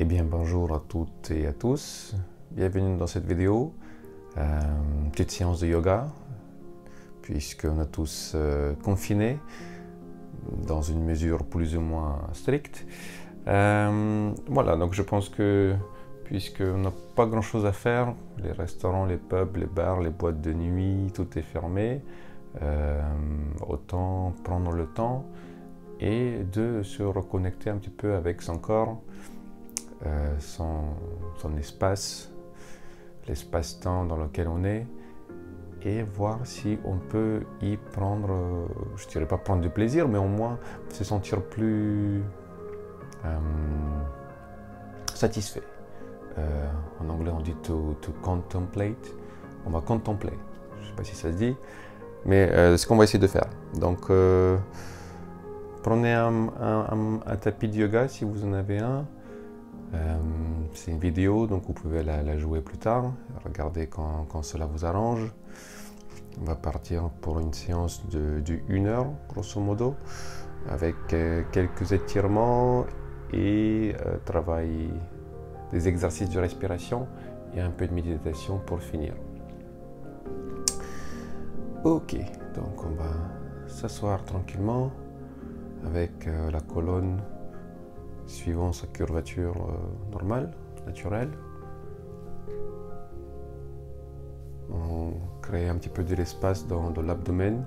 Eh bien bonjour à toutes et à tous, bienvenue dans cette vidéo, petite séance de yoga, puisqu'on est tous confinés dans une mesure plus ou moins stricte. Voilà, donc je pense que puisqu'on n'a pas grand chose à faire, les restaurants, les pubs, les bars, les boîtes de nuit, tout est fermé, autant prendre le temps et de se reconnecter un petit peu avec son corps, son espace, l'espace-temps dans lequel on est, et voir si on peut y prendre, je dirais pas prendre du plaisir, mais au moins se sentir plus satisfait. En anglais on dit to contemplate, on va contempler, je sais pas si ça se dit, mais c'est ce qu'on va essayer de faire. Donc prenez un tapis de yoga si vous en avez un. C'est une vidéo, donc vous pouvez la jouer plus tard, regardez quand cela vous arrange. On va partir pour une séance de 1 heure, grosso modo, avec quelques étirements et travail des exercices de respiration et un peu de méditation pour finir. Ok, donc on va s'asseoir tranquillement avec la colonne suivant sa curvature normale, naturelle. On crée un petit peu de l'espace dans l'abdomen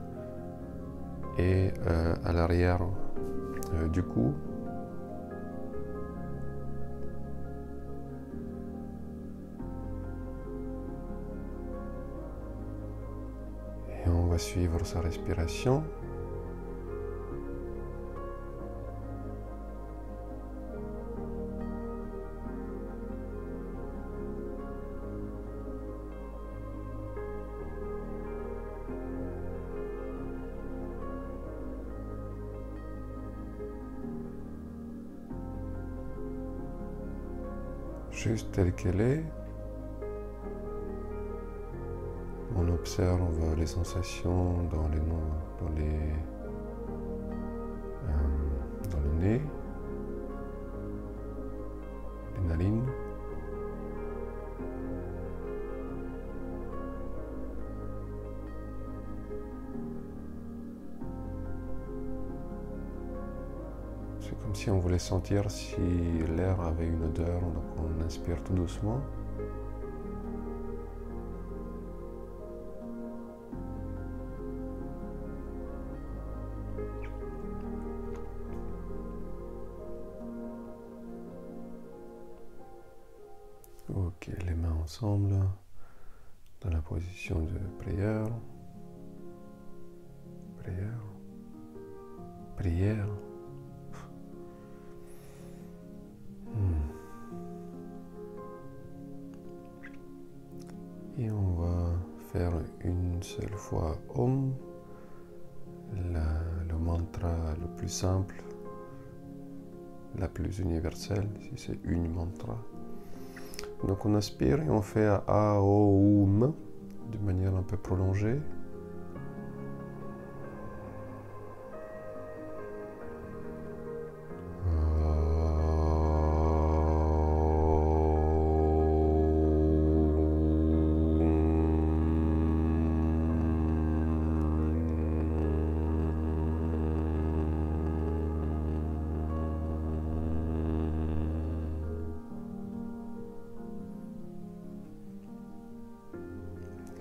et à l'arrière du cou. Et on va suivre sa respiration. Juste telle qu'elle est. On observe les sensations dans le nez, les narines. C'est comme si on voulait sentir si l'air avait une odeur, donc on inspire tout doucement. Ok, les mains ensemble, dans la position de prière. Prière. Prière. Et on va faire une seule fois Om, le mantra le plus simple, la plus universelle, si c'est une mantra. Donc on inspire et on fait Aum de manière un peu prolongée.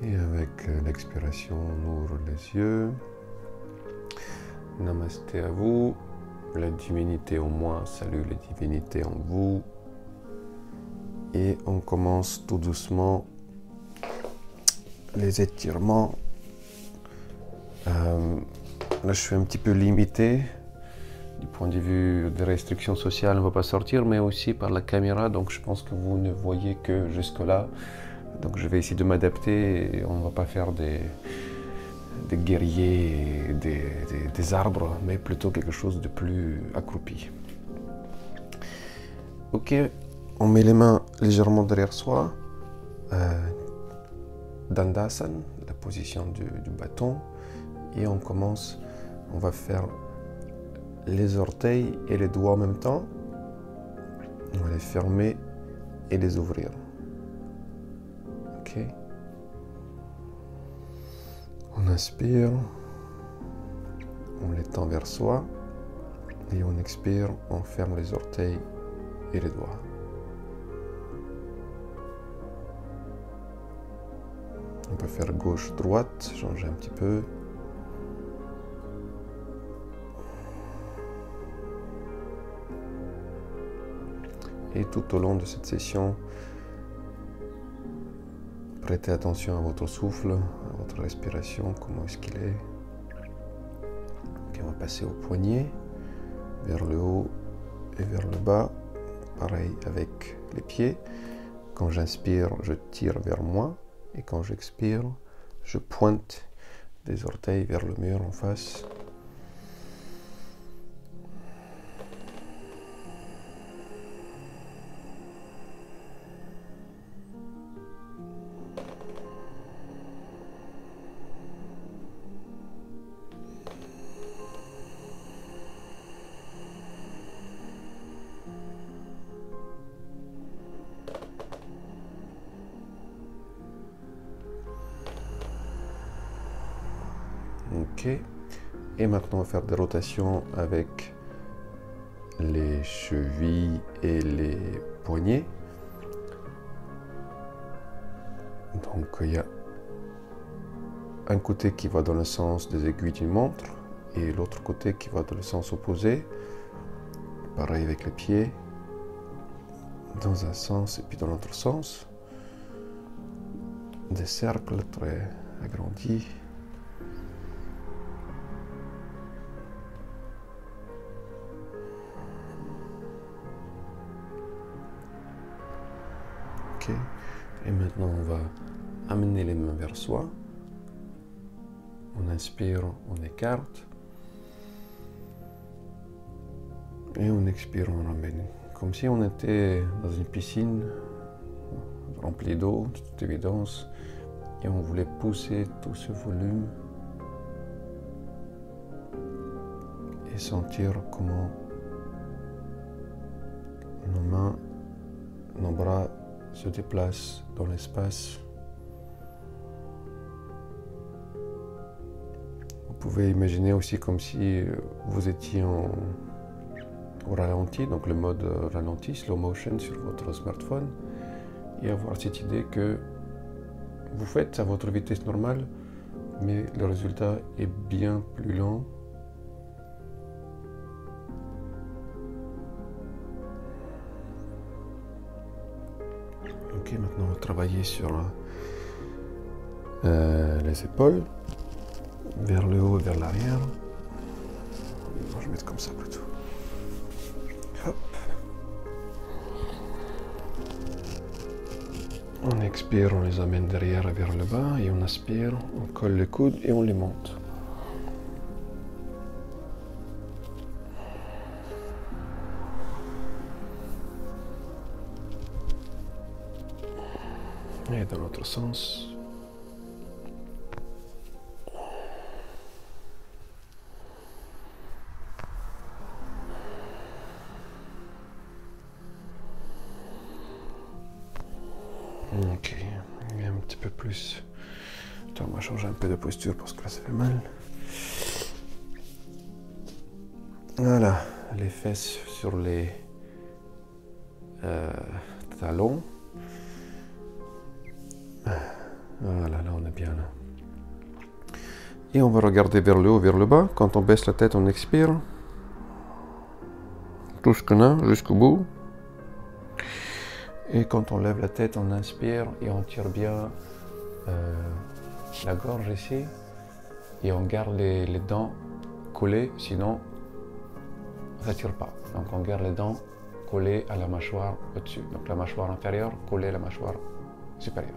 Et avec l'expiration, on ouvre les yeux. Namasté à vous. La divinité en moi salue la divinité en vous. Et on commence tout doucement les étirements. Là, je suis un petit peu limité. Du point de vue des restrictions sociales, on ne va pas sortir, mais aussi par la caméra. Donc, je pense que vous ne voyez que jusque-là. Donc je vais essayer de m'adapter et on ne va pas faire des guerriers, des arbres, mais plutôt quelque chose de plus accroupi. Ok, on met les mains légèrement derrière soi, Dandasana, la position du bâton, et on commence, on va faire les orteils et les doigts en même temps. On va les fermer et les ouvrir. Ok. On inspire, on les tend vers soi et on expire, on ferme les orteils et les doigts. On peut faire gauche-droite, changer un petit peu. Et tout au long de cette session, prêtez attention à votre souffle, à votre respiration, comment est-ce qu'il est. Ok, on va passer au poignet, vers le haut et vers le bas. Pareil avec les pieds. Quand j'inspire, je tire vers moi. Et quand j'expire, je pointe des orteils vers le mur en face. Ok. Et maintenant, on va faire des rotations avec les chevilles et les poignets. Donc, il y a un côté qui va dans le sens des aiguilles d'une montre et l'autre côté qui va dans le sens opposé. Pareil avec les pieds, dans un sens et puis dans l'autre sens. Des cercles très agrandis. Ok. Et maintenant, on va amener les mains vers soi. On inspire, on écarte. Et on expire, on ramène. Comme si on était dans une piscine remplie d'eau, de toute évidence. Et on voulait pousser tout ce volume et sentir comment nos mains, nos bras se déplacent dans l'espace. Vous pouvez imaginer aussi comme si vous étiez au ralenti, donc le mode ralenti, slow motion sur votre smartphone, et avoir cette idée que vous faites à votre vitesse normale, mais le résultat est bien plus lent. Ok, maintenant on va travailler sur les épaules, vers le haut et vers l'arrière. Je vais mettre comme ça plutôt. Hop. On expire, on les amène derrière et vers le bas, et on inspire, on colle les coudes et on les monte. Et dans l'autre sens. Ok, et un petit peu plus. Attends, on va changer un peu de posture parce que là ça fait mal. Voilà, les fesses sur les talons. Voilà, là on est bien là. Et on va regarder vers le haut, vers le bas. Quand on baisse la tête, on expire. Tout ce qu'on a jusqu'au bout. Et quand on lève la tête, on inspire et on tire bien la gorge ici. Et on garde les dents collées, sinon ça ne tire pas. Donc on garde les dents collées à la mâchoire au-dessus. Donc la mâchoire inférieure collée à la mâchoire supérieure.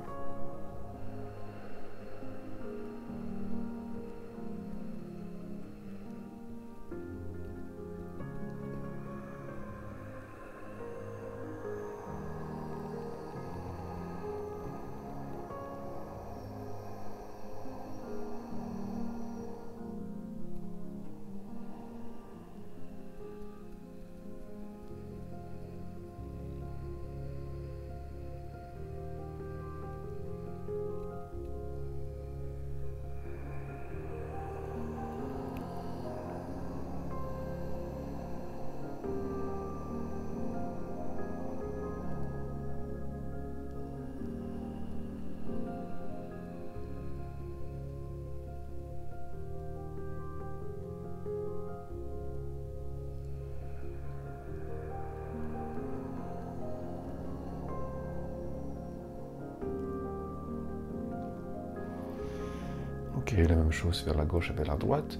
la même chose vers la gauche et vers la droite.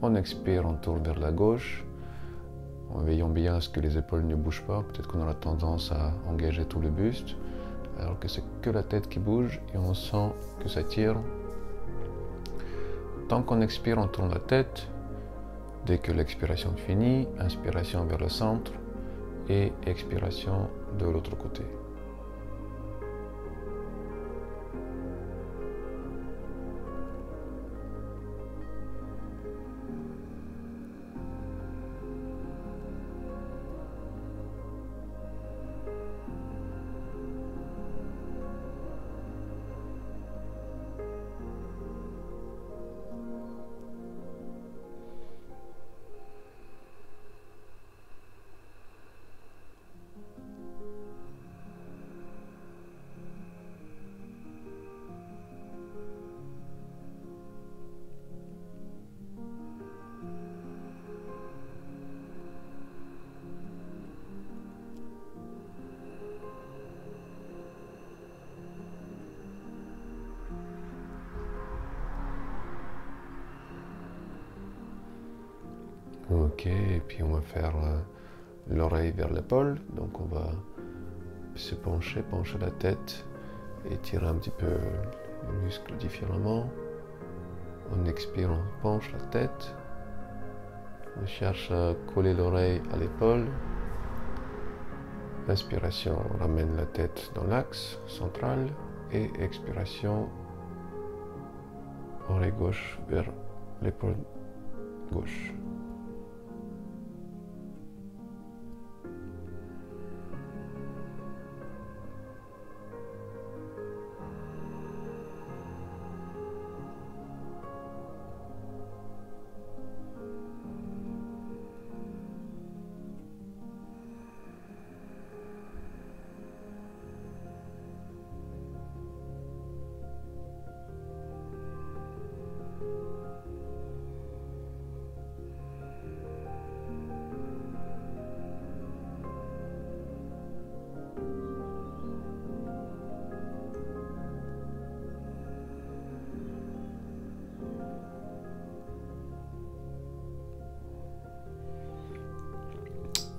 On expire, on tourne vers la gauche, en veillant bien à ce que les épaules ne bougent pas. Peut-être qu'on a tendance à engager tout le buste, alors que c'est que la tête qui bouge et on sent que ça tire. Tant qu'on expire, on tourne la tête. Dès que l'expiration finit, inspiration vers le centre et expiration de l'autre côté. Ok, et puis on va faire l'oreille vers l'épaule. Donc on va se pencher la tête et tirer un petit peu les muscles différemment. On expire, on penche la tête. On cherche à coller l'oreille à l'épaule. Inspiration, on ramène la tête dans l'axe central. Et expiration, oreille gauche vers l'épaule gauche.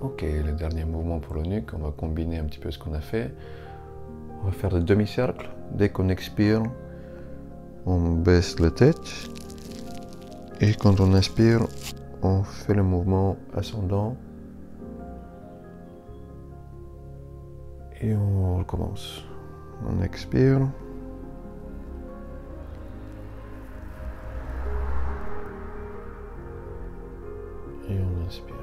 Ok, le dernier mouvement pour le nuque, on va combiner un petit peu ce qu'on a fait. On va faire des demi-cercles. Dès qu'on expire, on baisse la tête. Et quand on inspire, on fait le mouvement ascendant. Et on recommence. On expire. Et on inspire.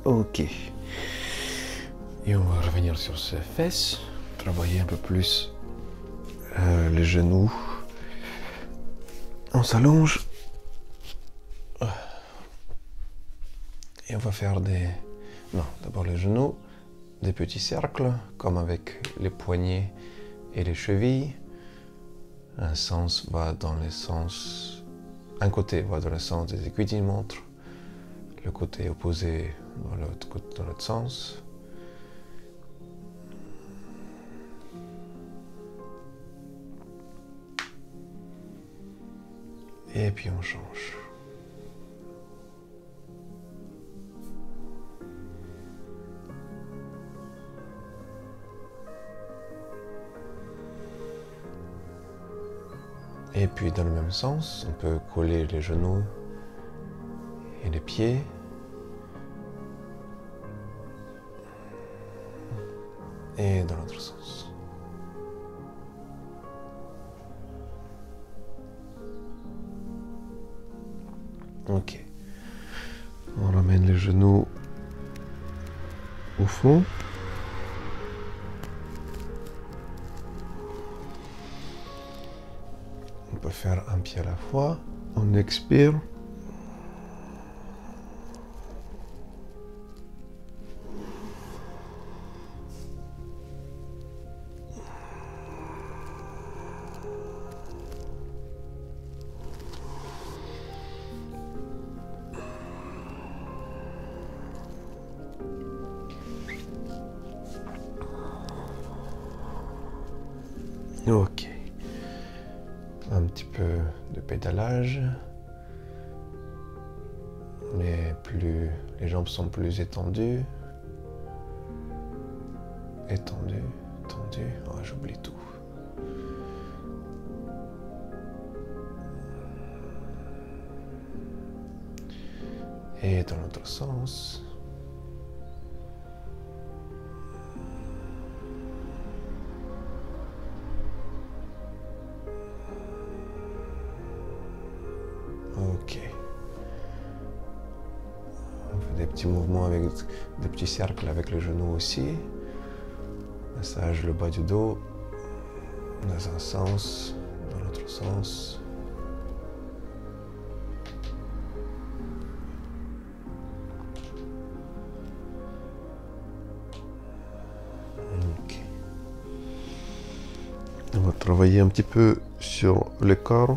Ok. Et on va revenir sur ses fesses, travailler un peu plus les genoux. On s'allonge. Et on va faire des... Non, d'abord les genoux, des petits cercles, comme avec les poignets et les chevilles. Un sens va dans le sens... Un côté va dans le sens des aiguilles d'une montre. Le côté opposé dans l'autre sens. Et puis on change. Et puis dans le même sens, on peut coller les genoux et les pieds. Et dans l'autre sens. Ok. On ramène les genoux au fond. On peut faire un pied à la fois. On expire. petit peu de pédalage. Les jambes sont plus étendues. Étendues, tendues. Oh, j'oublie tout. Et dans l'autre sens. Ok. On fait des petits mouvements avec des petits cercles avec le genou aussi. Massage le bas du dos dans un sens, dans l'autre sens. Ok. On va travailler un petit peu sur le corps,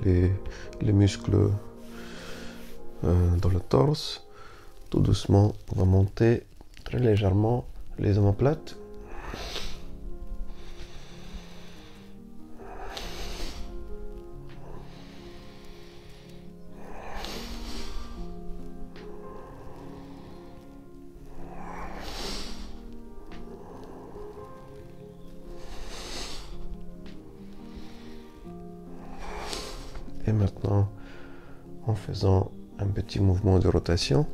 les muscles dans le torse. Tout doucement, on va monter très légèrement les omoplates. Et maintenant, en faisant un petit mouvement de rotation,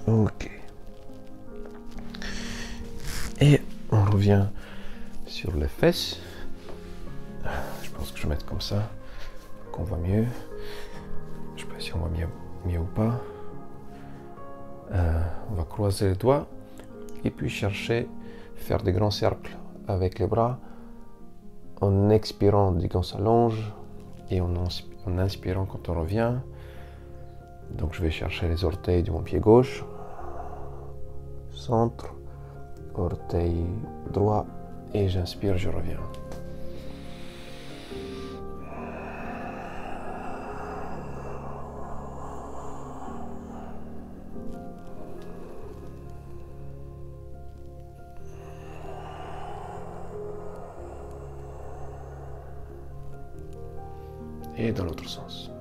ok. Et on revient sur les fesses. Je pense que je vais mettre comme ça, qu'on voit mieux. Je ne sais pas si on voit mieux ou pas. On va croiser les doigts et puis chercher, faire des grands cercles avec les bras en expirant dès qu'on s'allonge et en inspirant quand on revient. Donc je vais chercher les orteils de mon pied gauche, centre, orteil droit et j'inspire, je reviens. Et dans l'autre sens.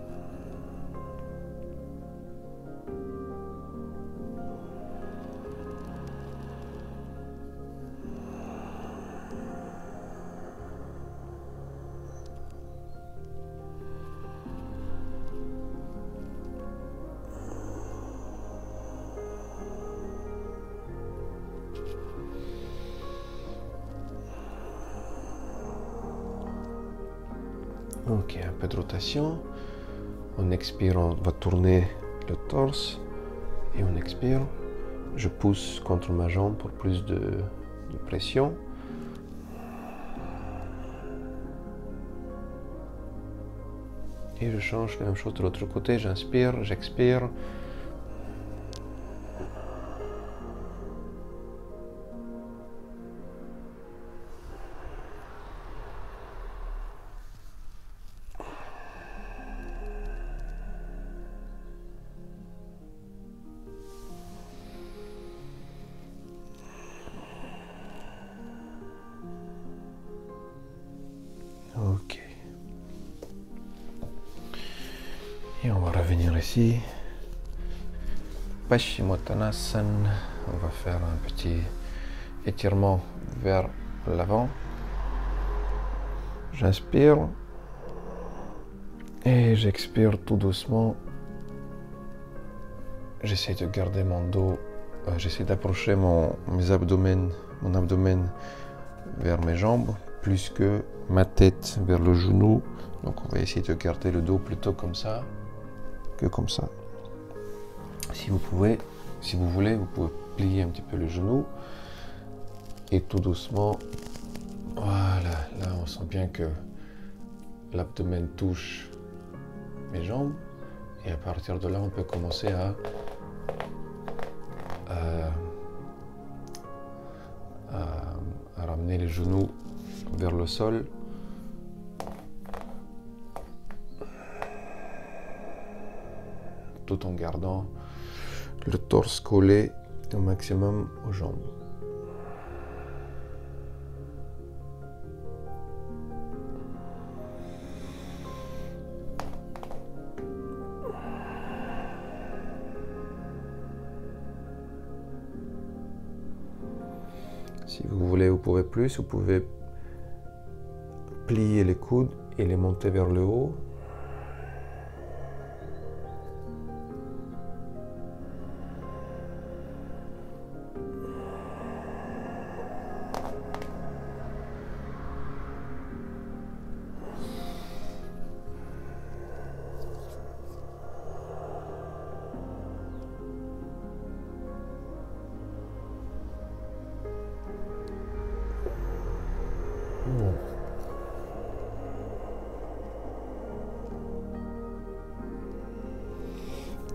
Ok, un peu de rotation. On expire, on va tourner le torse et on expire. Je pousse contre ma jambe pour plus de pression. Et je change la même chose de l'autre côté. J'inspire, j'expire. Ok. Et on va revenir ici. Paschimottanasana. On va faire un petit étirement vers l'avant. J'inspire. Et j'expire tout doucement. J'essaie de garder mon dos. J'essaie d'approcher mon abdomen vers mes jambes, plus que ma tête vers le genou. Donc on va essayer de garder le dos plutôt comme ça que comme ça. Si vous voulez, vous pouvez plier un petit peu le genou et tout doucement, voilà, là on sent bien que l'abdomen touche mes jambes Et à partir de là, on peut commencer à ramener les genoux vers le sol. Tout en gardant le torse collé au maximum aux jambes. Si vous voulez, vous pouvez plus, vous pouvez plier les coudes et les monter vers le haut.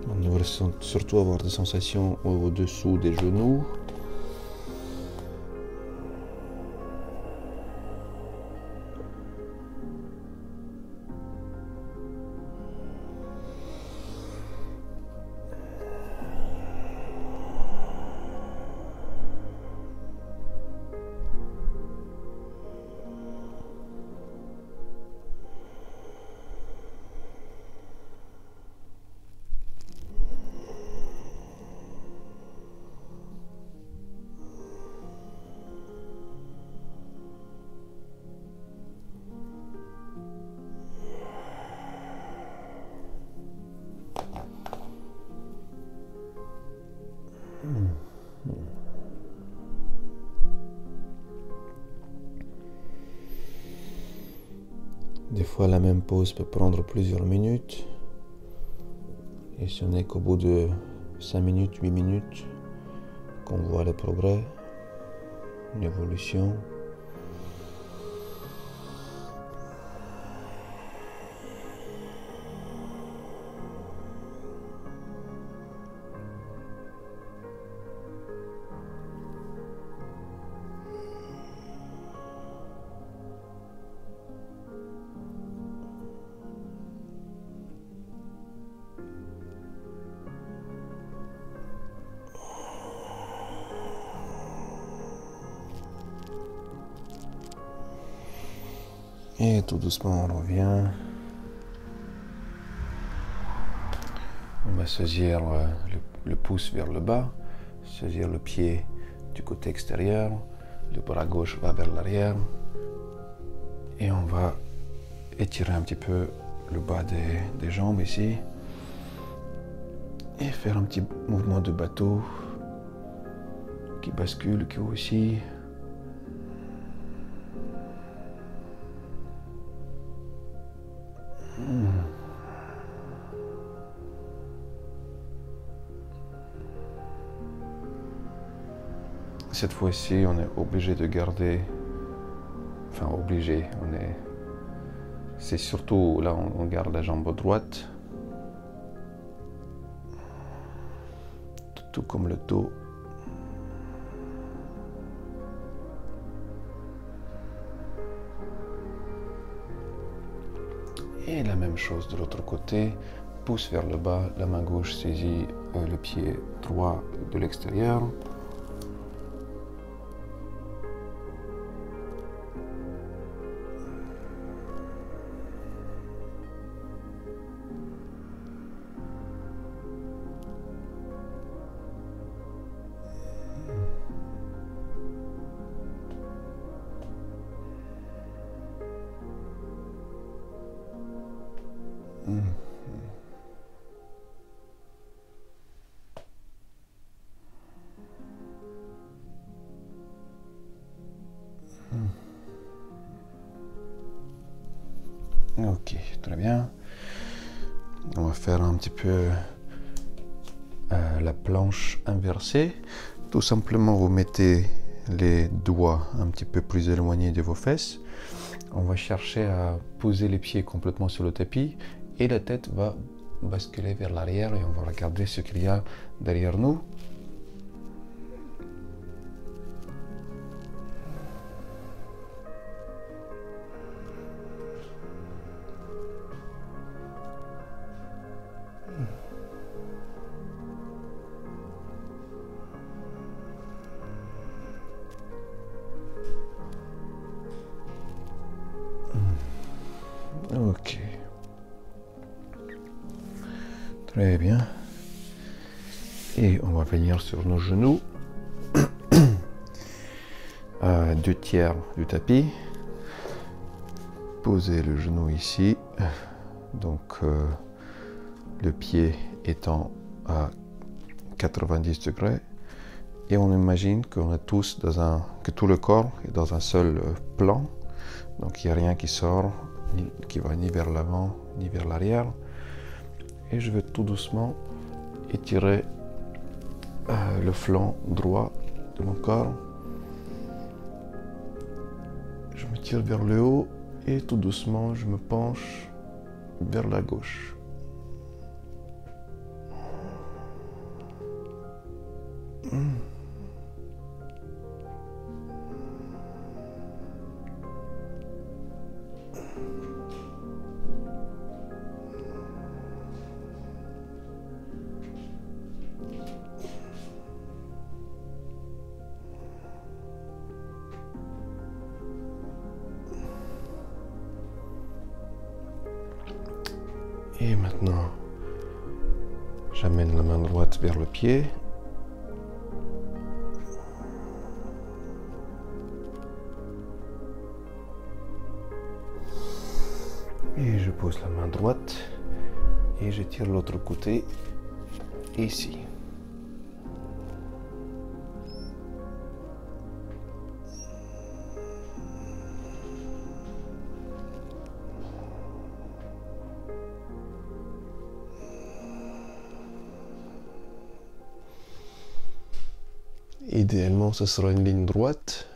On devrait surtout avoir des sensations au-dessous des genoux. Des fois, la même pause peut prendre plusieurs minutes. Et ce n'est qu'au bout de 5 minutes, 8 minutes qu'on voit le progrès, l'évolution. Et tout doucement, on revient. On va saisir le pouce vers le bas, saisir le pied du côté extérieur, le bras gauche va vers l'arrière. Et on va étirer un petit peu le bas des jambes ici. Et faire un petit mouvement de bateau qui bascule le cul aussi. Cette fois-ci, on est obligé de garder, enfin obligé, c'est surtout là on garde la jambe droite, tout comme le dos. Et la même chose de l'autre côté, pouce vers le bas, la main gauche saisit le pied droit de l'extérieur. Ok, très bien. On va faire un petit peu la planche inversée. Tout simplement, vous mettez les doigts un petit peu plus éloignés de vos fesses. On va chercher à poser les pieds complètement sur le tapis et la tête va basculer vers l'arrière et on va regarder ce qu'il y a derrière nous. Ok. Très bien. Et on va venir sur nos genoux. À 2/3 du tapis. Posez le genou ici. Donc le pied étant à 90 degrés. Et on imagine qu'on est tous que tout le corps est dans un seul plan. Donc il n'y a rien qui sort, qui va ni vers l'avant ni vers l'arrière. Et je vais tout doucement étirer le flanc droit de mon corps. Je me tire vers le haut et tout doucement je me penche vers la gauche. Et maintenant, j'amène la main droite vers le pied. Et je pose la main droite et je tire l'autre côté ici. Idéalement, ce sera une ligne droite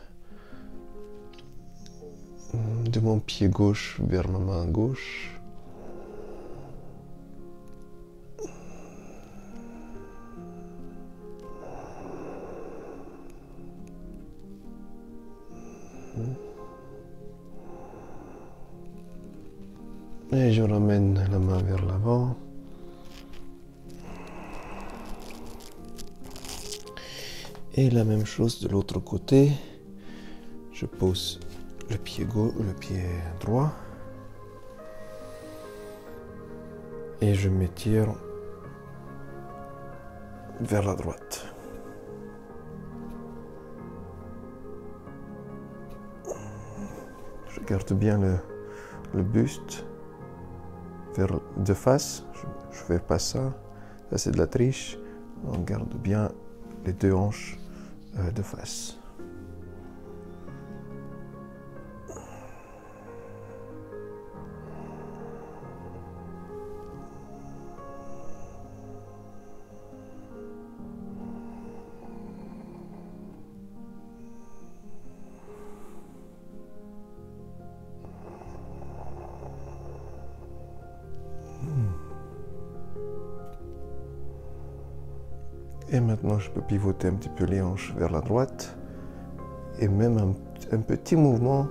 de mon pied gauche vers ma main gauche. Et je ramène la main vers l'avant. Et la même chose de l'autre côté. Je pose le pied droit. Et je m'étire vers la droite. Je garde bien le buste de face. Je fais pas ça. Ça c'est de la triche. On garde bien les deux hanches de face. Et maintenant, je peux pivoter un petit peu les hanches vers la droite. Et même un petit mouvement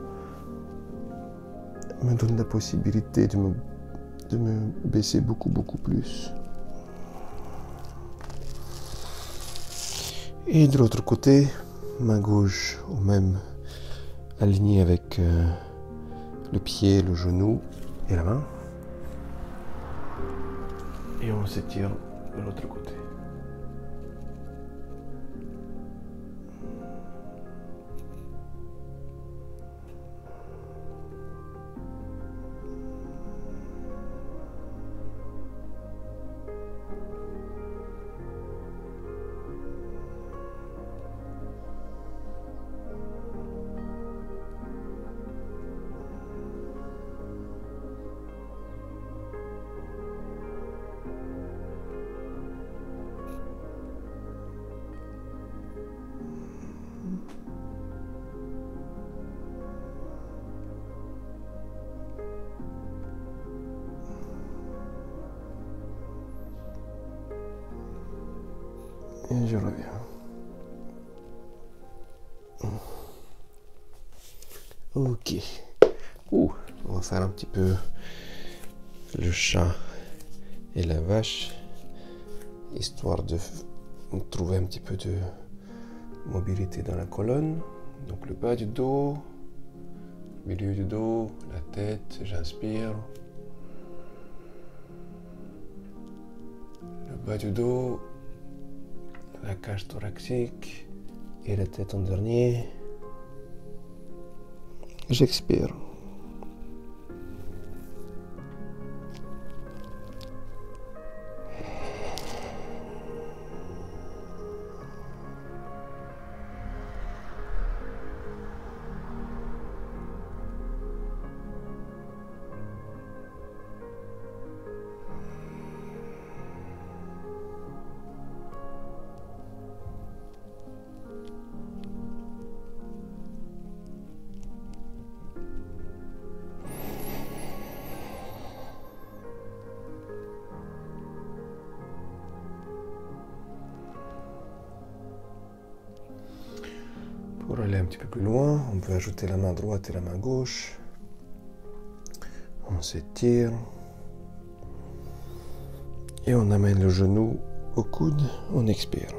me donne la possibilité de me baisser beaucoup plus. Et de l'autre côté, main gauche au même alignée avec le pied, le genou et la main. Et on s'étire de l'autre côté. Et je reviens. Ok. On va faire un petit peu le chat et la vache, histoire de trouver un petit peu de mobilité dans la colonne. Donc le bas du dos, milieu du dos, la tête, j'inspire. Le bas du dos, la cage thoracique et la tête en dernier. J'expire. Pour aller un petit peu plus loin, on peut ajouter la main droite et la main gauche. On s'étire. Et on amène le genou au coude, on expire.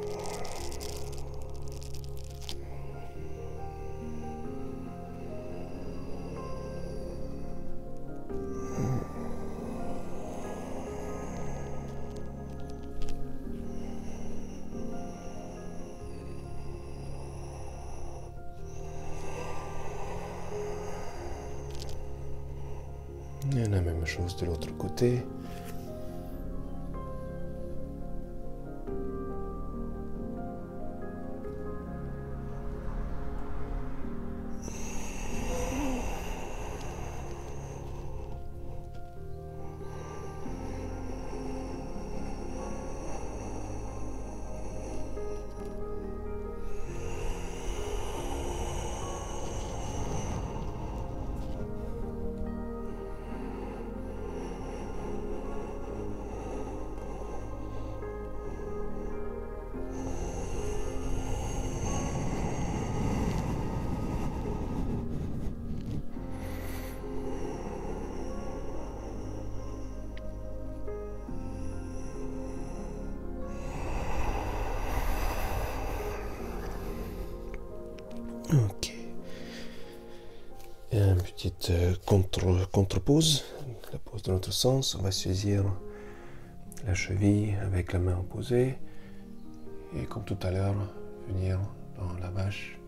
Et la même chose de l'autre côté. Ok. Et une petite contre-pause, la pause dans l'autre sens. On va saisir la cheville avec la main opposée. Et comme tout à l'heure, venir dans la vache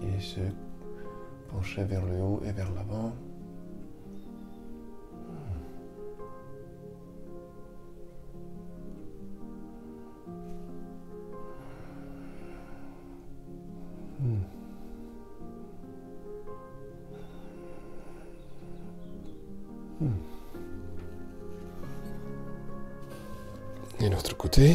et se pencher vers le haut et vers l'avant. Et l'autre côté.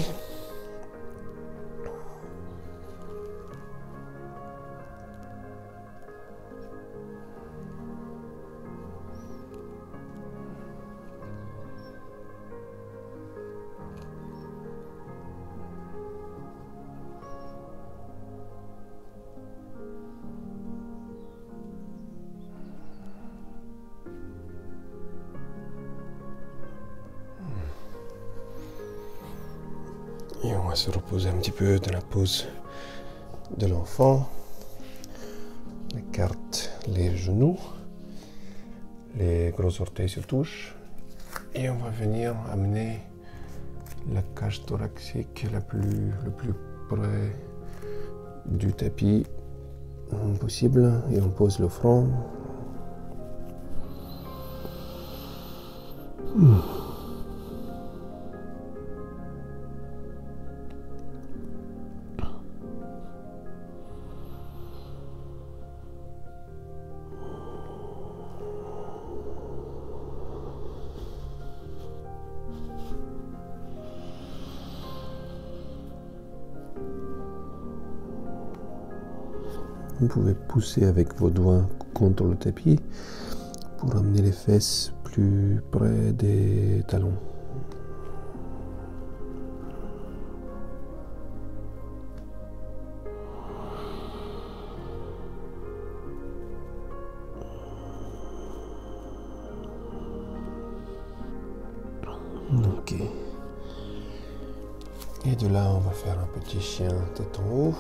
Et on va se reposer un petit peu dans la pose de l'enfant. On écarte les genoux, les gros orteils se touchent. Et on va venir amener la cage thoracique le plus près du tapis possible. Et on pose le front. Vous pouvez pousser avec vos doigts contre le tapis pour amener les fesses plus près des talons. Et de là, on va faire un petit chien tête en haut.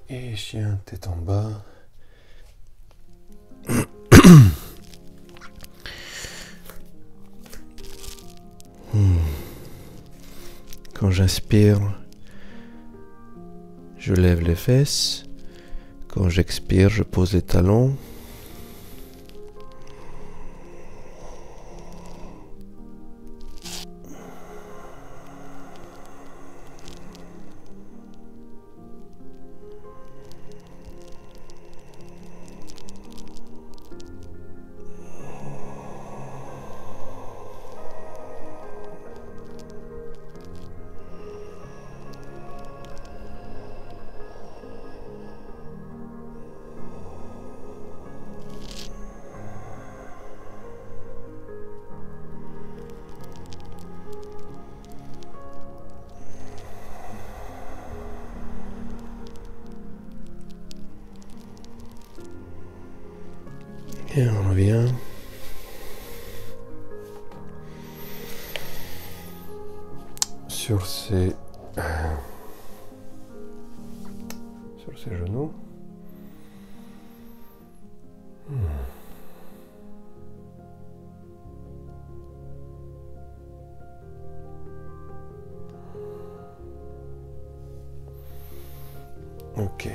Et chien tête en bas. Quand j'inspire, je lève les fesses. Quand j'expire, je pose les talons. Et on revient. Sur ses genoux. Ok.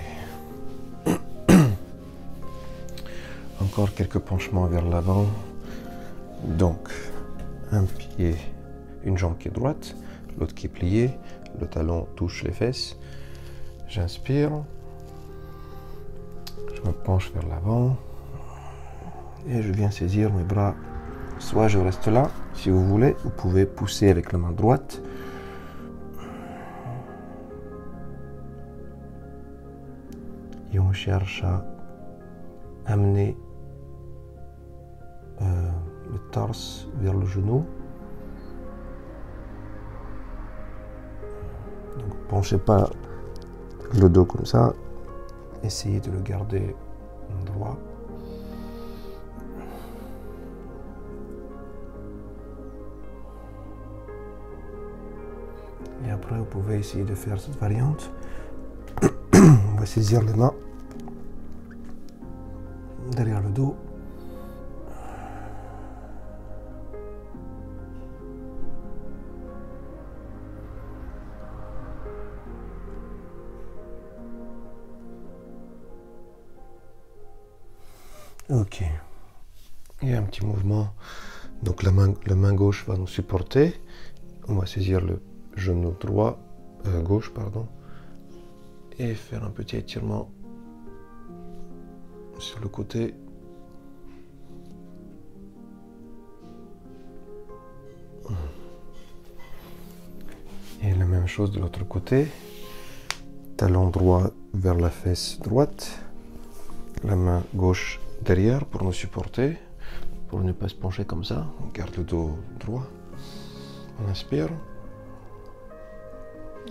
Encore quelques penchements vers l'avant. Donc, un pied, une jambe qui est droite, l'autre qui est pliée, le talon touche les fesses. J'inspire. Je me penche vers l'avant. Et je viens saisir mes bras. Soit je reste là, si vous voulez, vous pouvez pousser avec la main droite. Et on cherche à amener le torse vers le genou. Donc penchez pas le dos comme ça. Essayez de le garder droit. Et après, vous pouvez essayer de faire cette variante. On va saisir les mains derrière le dos. Ok. Et un petit mouvement. Donc la main gauche va nous supporter. On va saisir le genou droit, gauche, pardon, et faire un petit étirement sur le côté. Et la même chose de l'autre côté. Talon droit vers la fesse droite. La main gauche derrière pour nous supporter, pour ne pas se pencher comme ça. On garde le dos droit. On inspire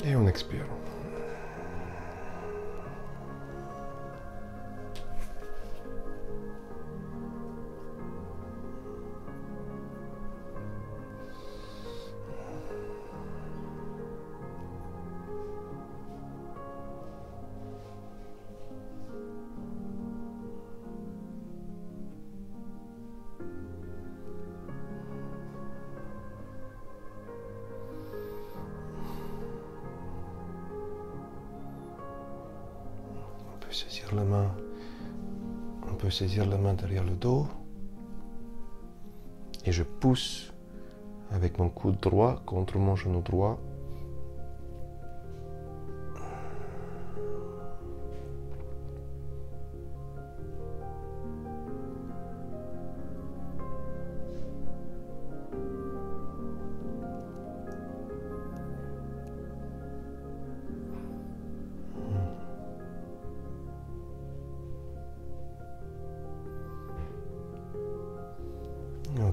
et on expire. Saisir la main, on peut saisir la main derrière le dos et je pousse avec mon coude droit contre mon genou droit.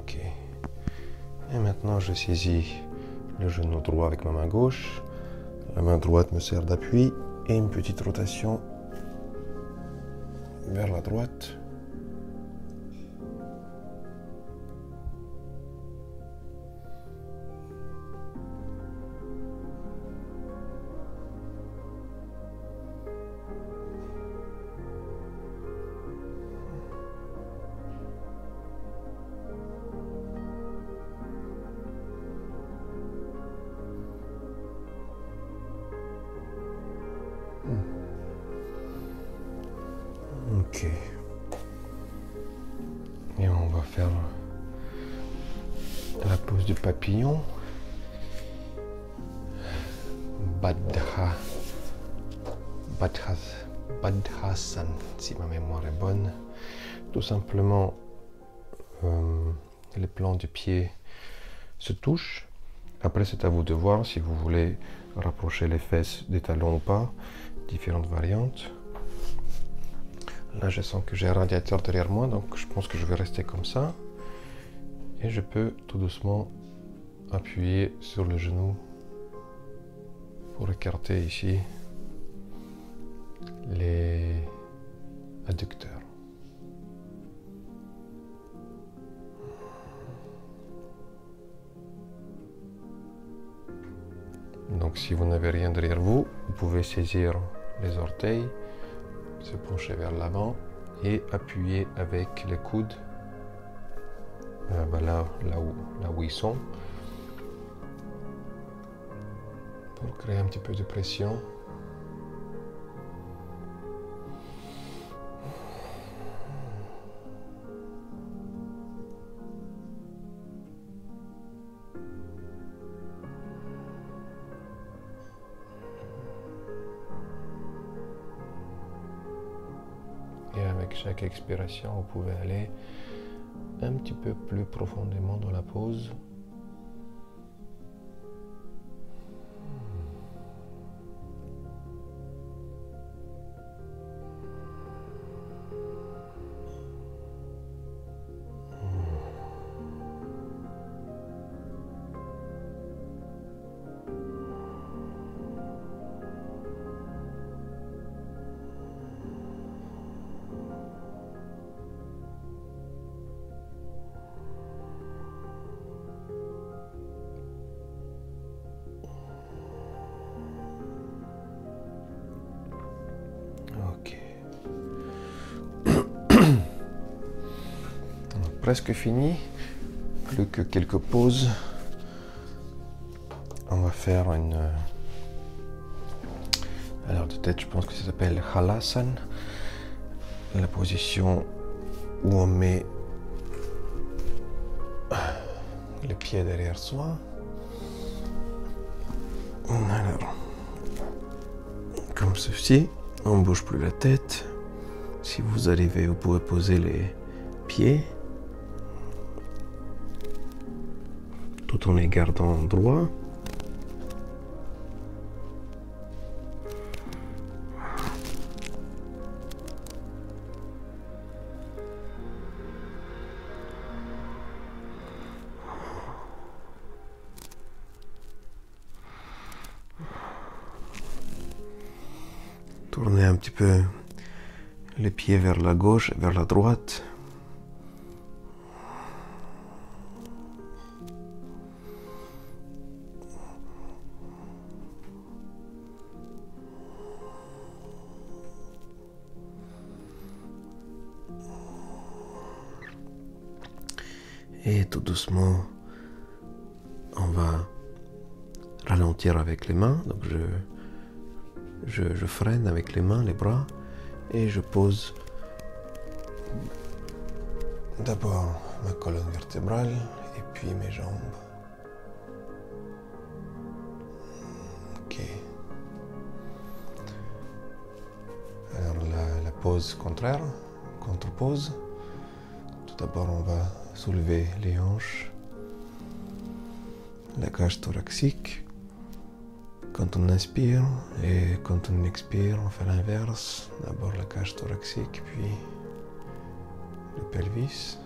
Ok. Et maintenant, je saisis le genou droit avec ma main gauche. La main droite me sert d'appui et une petite rotation vers la droite. Ok. Et on va faire la pose du papillon. Badhasan, si ma mémoire est bonne. Tout simplement, les plans du pied se touchent. Après, c'est à vous de voir si vous voulez rapprocher les fesses des talons ou pas. Différentes variantes. Là, je sens que j'ai un radiateur derrière moi, donc je pense que je vais rester comme ça. Et je peux tout doucement appuyer sur le genou pour écarter ici les adducteurs. Donc si vous n'avez rien derrière vous, vous pouvez saisir les orteils, se pencher vers l'avant et appuyer avec les coudes là où ils sont pour créer un petit peu de pression. Et avec chaque expiration, vous pouvez aller un petit peu plus profondément dans la pose. Presque fini, plus que quelques pauses. On va faire une... Alors de tête, je pense que ça s'appelle Halasana, la position où on met les pieds derrière soi. Alors, comme ceci, on ne bouge plus la tête. Si vous arrivez, vous pouvez poser les pieds tout en les gardant droits. Tournez un petit peu les pieds vers la gauche et vers la droite. Et tout doucement, on va ralentir avec les mains. Donc je freine avec les mains, les bras, et je pose d'abord ma colonne vertébrale et puis mes jambes. Ok. Alors la pose contraire, contre-pose. Tout d'abord, on va soulever les hanches, la cage thoracique. Quand on inspire et quand on expire, on fait l'inverse. D'abord la cage thoracique, puis le pelvis.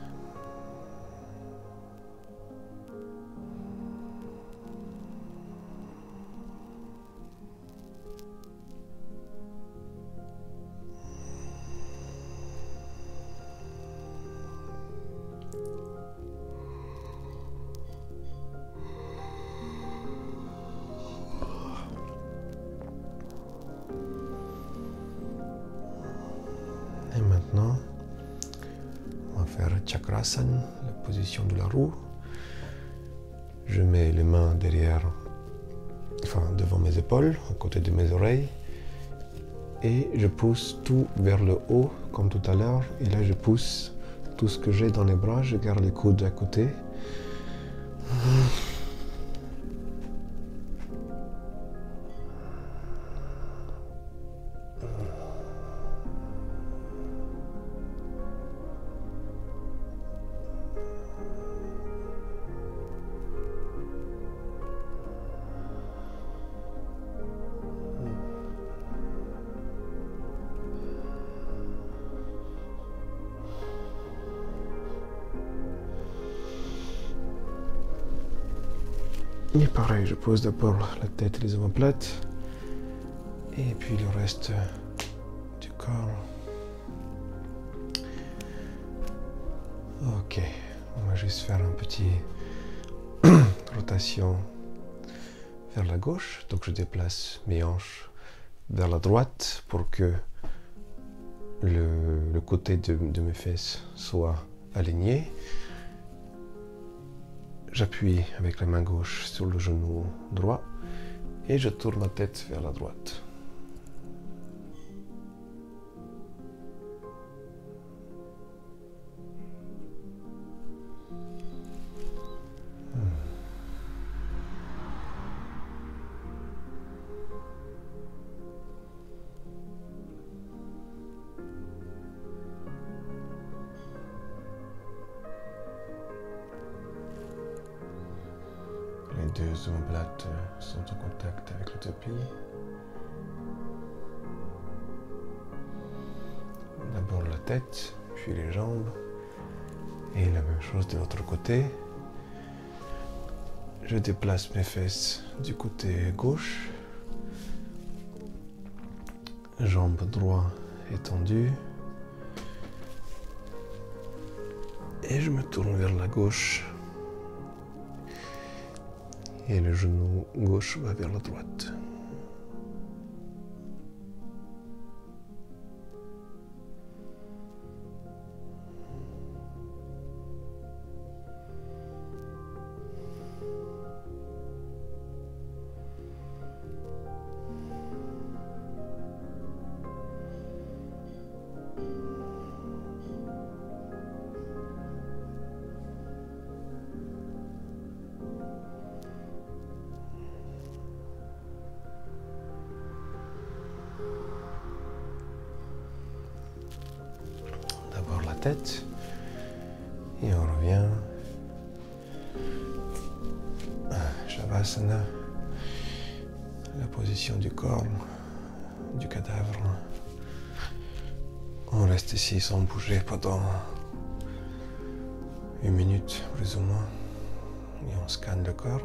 Chakrasana, la position de la roue. Je mets les mains derrière, enfin devant mes épaules, à côté de mes oreilles. Et je pousse tout vers le haut, comme tout à l'heure. Et là, je pousse tout ce que j'ai dans les bras. Je garde les coudes à côté. Et pareil, je pose d'abord la tête et les omoplates. Et puis le reste du corps. Ok, on va juste faire un petit rotation vers la gauche. Donc je déplace mes hanches vers la droite pour que le côté de mes fesses soit aligné. J'appuie avec la main gauche sur le genou droit et je tourne ma tête vers la droite. Les deux omoplates sont en contact avec le tapis. D'abord la tête, puis les jambes. Et la même chose de l'autre côté. Je déplace mes fesses du côté gauche. Jambe droite étendue. Et je me tourne vers la gauche. Et le genou gauche va vers la droite. Tête et on revient. Shavasana, la position du corps, du cadavre. On reste ici sans bouger pendant 1 minute plus ou moins et on scanne le corps.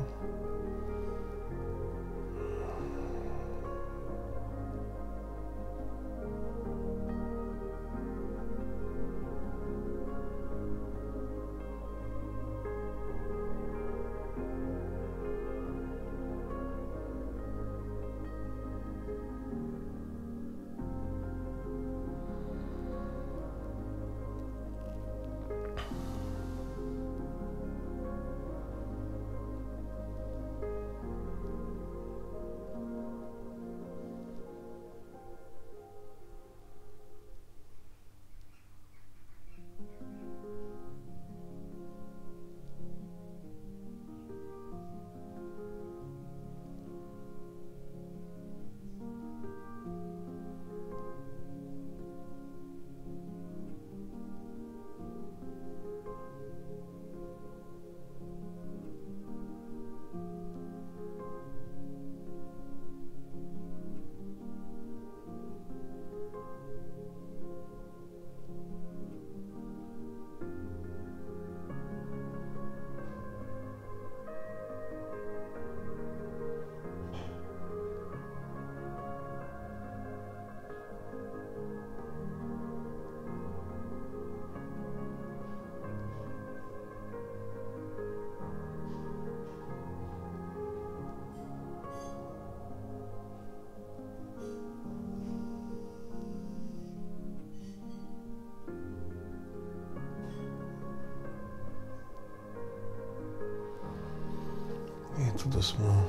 Et tout doucement,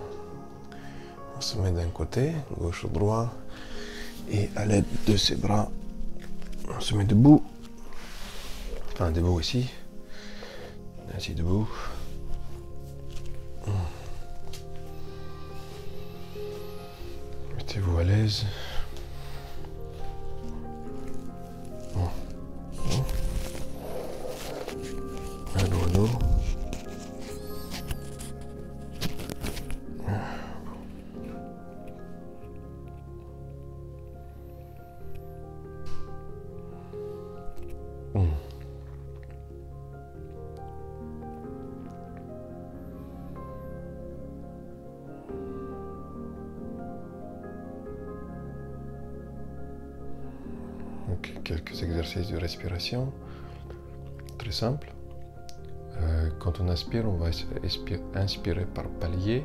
on se met d'un côté, gauche ou droit. Et à l'aide de ses bras, on se met debout. Enfin, debout ici. Ainsi debout. Mettez-vous à l'aise. À dos. Donc, quelques exercices de respiration, très simple. Quand on inspire, on va inspirer par palier.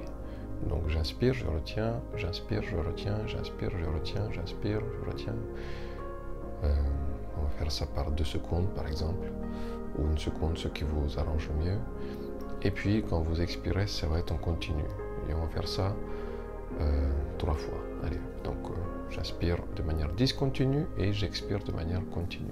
Donc j'inspire, je retiens, j'inspire, je retiens, j'inspire, je retiens, j'inspire, je retiens. On va faire ça par 2 secondes par exemple, ou 1 seconde, ce qui vous arrange le mieux. Et puis quand vous expirez, ça va être en continu. Et on va faire ça 3 fois. Allez, donc j'inspire de manière discontinue et j'expire de manière continue.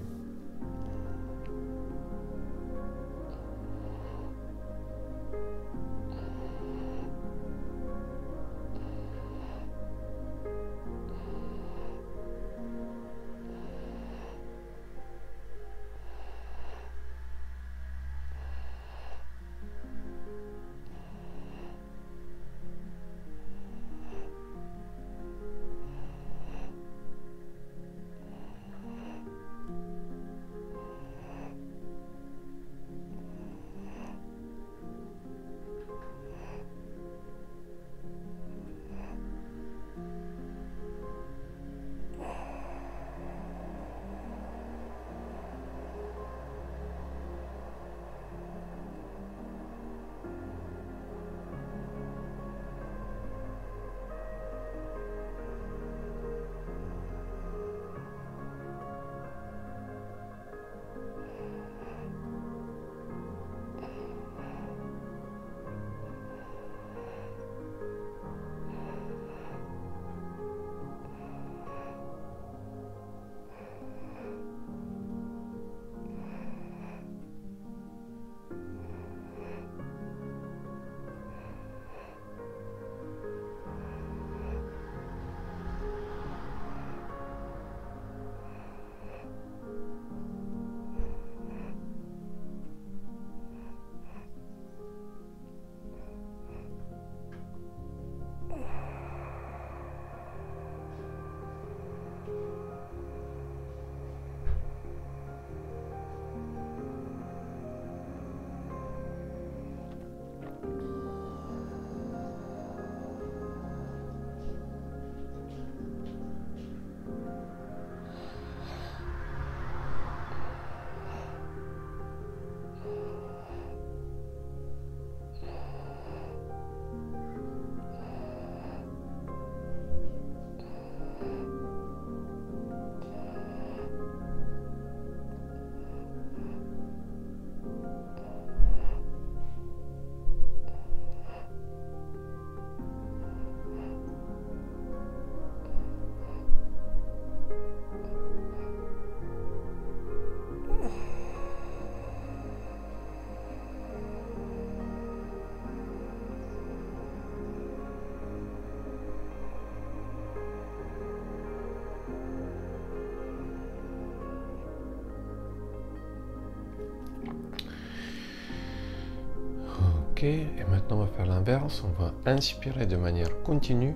Ok, et maintenant on va faire l'inverse, on va inspirer de manière continue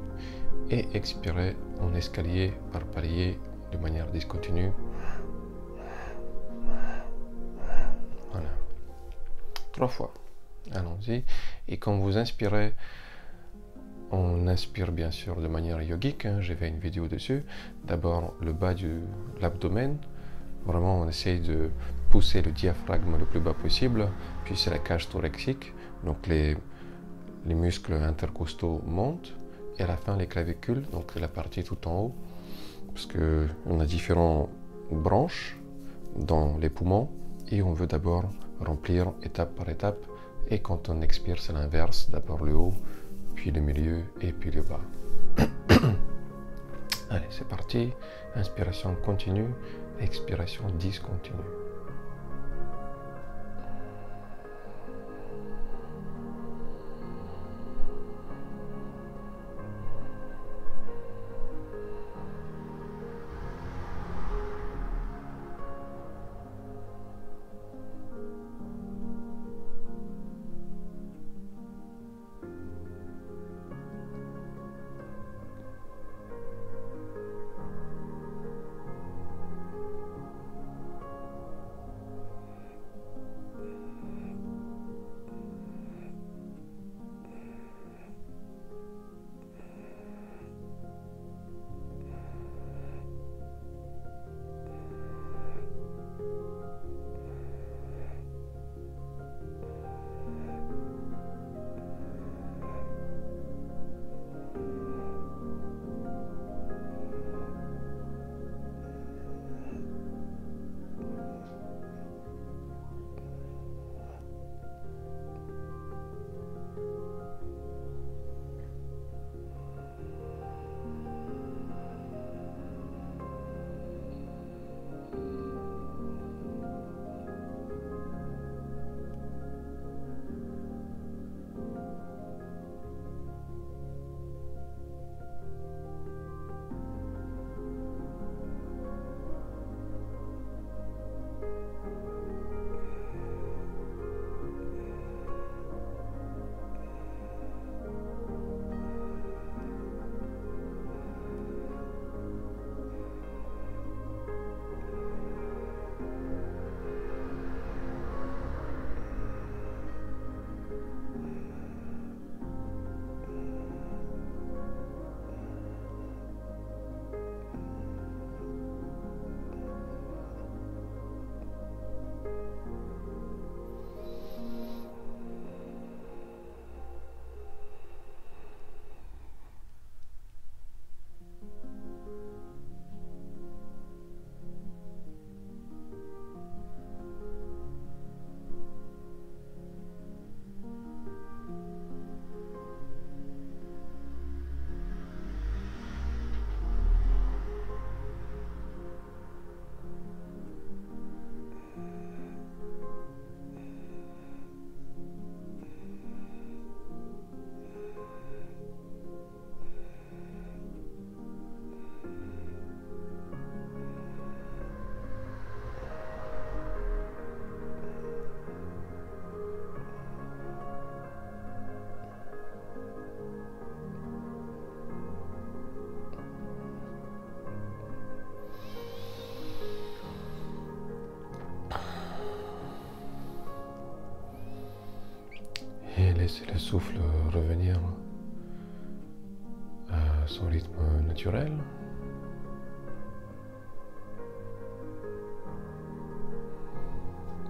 et expirer en escalier par palier de manière discontinue. Voilà. 3 fois. Allons-y. Et quand vous inspirez, on inspire bien sûr de manière yogique, hein, j'ai fait une vidéo dessus. D'abord le bas de l'abdomen, vraiment on essaye de pousser le diaphragme le plus bas possible, puis c'est la cage thoracique, donc les muscles intercostaux montent, et à la fin les clavicules, donc la partie tout en haut, parce qu'on a différentes branches dans les poumons, et on veut d'abord remplir étape par étape, et quand on expire c'est l'inverse, d'abord le haut, puis le milieu, et puis le bas. Allez, c'est parti. Inspiration continue, expiration discontinue. Laissez le souffle revenir à son rythme naturel.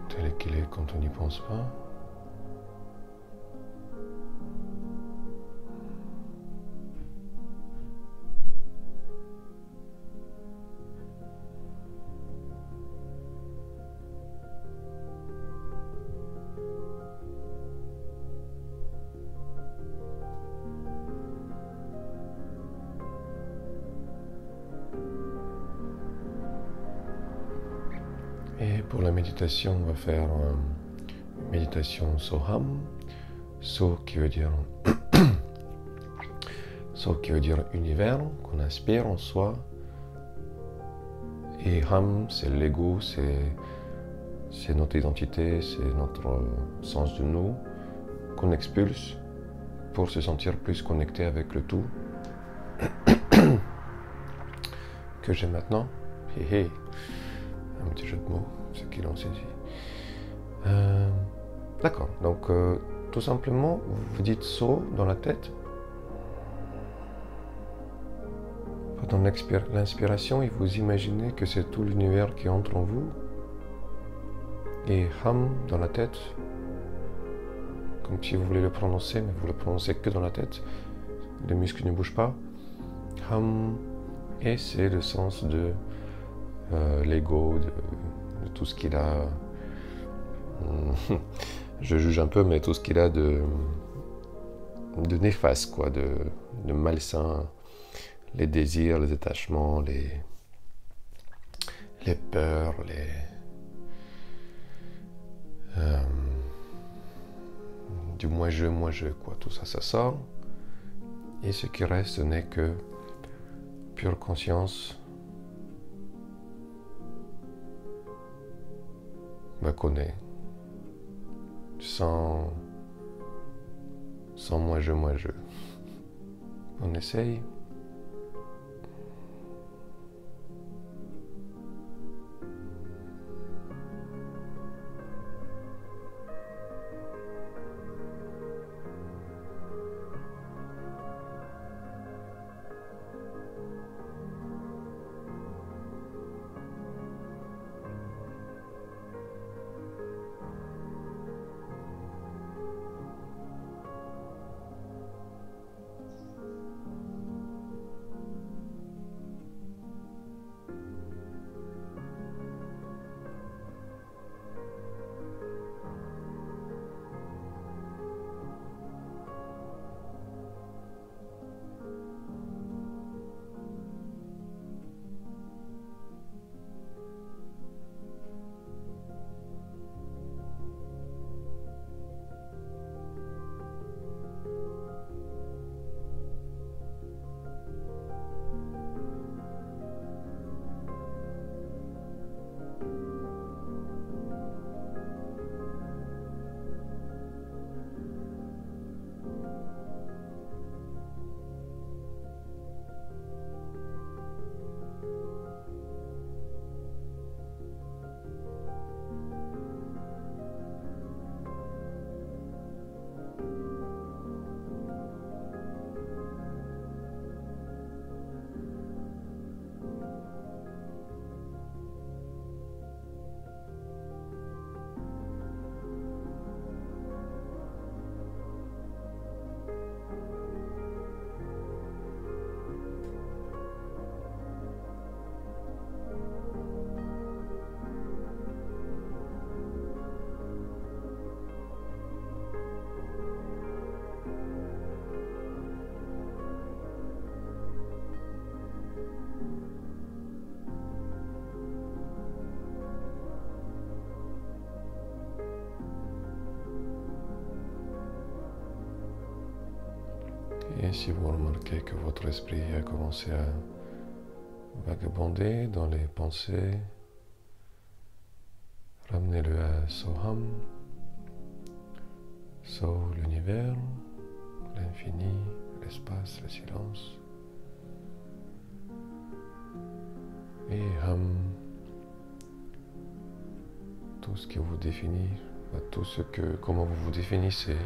Tel qu'il est quand on n'y pense pas. Et pour la méditation, on va faire une méditation Soham. So qui veut dire So qui veut dire univers, qu'on inspire en soi. Et Ham, c'est l'ego, c'est notre identité, c'est notre sens de nous, qu'on expulse pour se sentir plus connecté avec le tout que j'ai maintenant. Hé hé. Un petit jeu de mots, ce qui l'ont saisi. D'accord, donc tout simplement, vous dites So dans la tête. Pendant l'inspiration, et vous imaginez que c'est tout l'univers qui entre en vous. Et Ham dans la tête, comme si vous voulez le prononcer, mais vous le prononcez que dans la tête. Les muscles ne bougent pas. Ham, et c'est le sens de l'ego, de tout ce qu'il a, je juge un peu, mais tout ce qu'il a néfaste, quoi, de malsain, les désirs, les attachements, les peurs, du moi je, quoi, tout ça, ça sort. Et ce qui reste, ce n'est que pure conscience me connaît, sans moi je. On essaye. Et si vous remarquez que votre esprit a commencé à vagabonder dans les pensées, ramenez-le à Soham, So, l'univers, l'infini, l'espace, le silence. Et Ham, tout ce qui vous définit, comment vous vous définissez.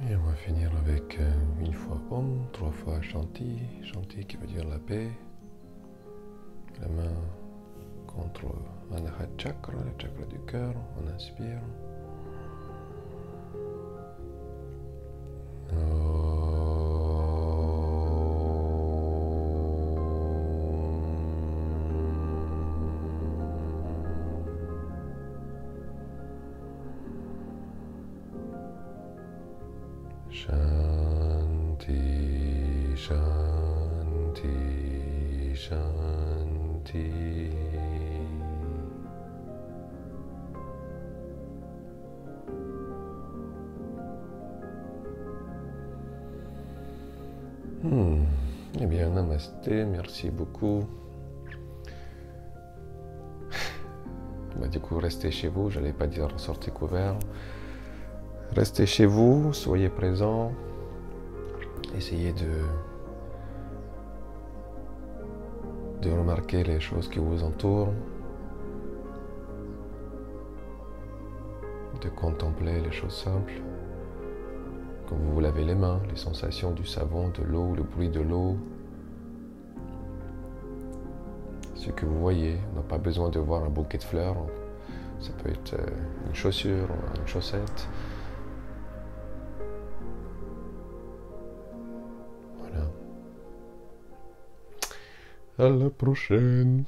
Et on va finir avec une fois Om, 3 fois Shanti, Shanti qui veut dire la paix. La main contre Anahat Chakra, le chakra du cœur, on inspire. Shanti, Shanti, Shanti. Eh bien, namasté, merci beaucoup. On va Du coup, restez chez vous, j'allais pas dire sortez couvert. Restez chez vous, soyez présents. Essayez de remarquer les choses qui vous entourent. De contempler les choses simples. Quand vous vous lavez les mains, les sensations du savon, de l'eau, le bruit de l'eau. Ce que vous voyez, on n'a pas besoin de voir un bouquet de fleurs. Ça peut être une chaussure, une chaussette. Voilà. À la prochaine.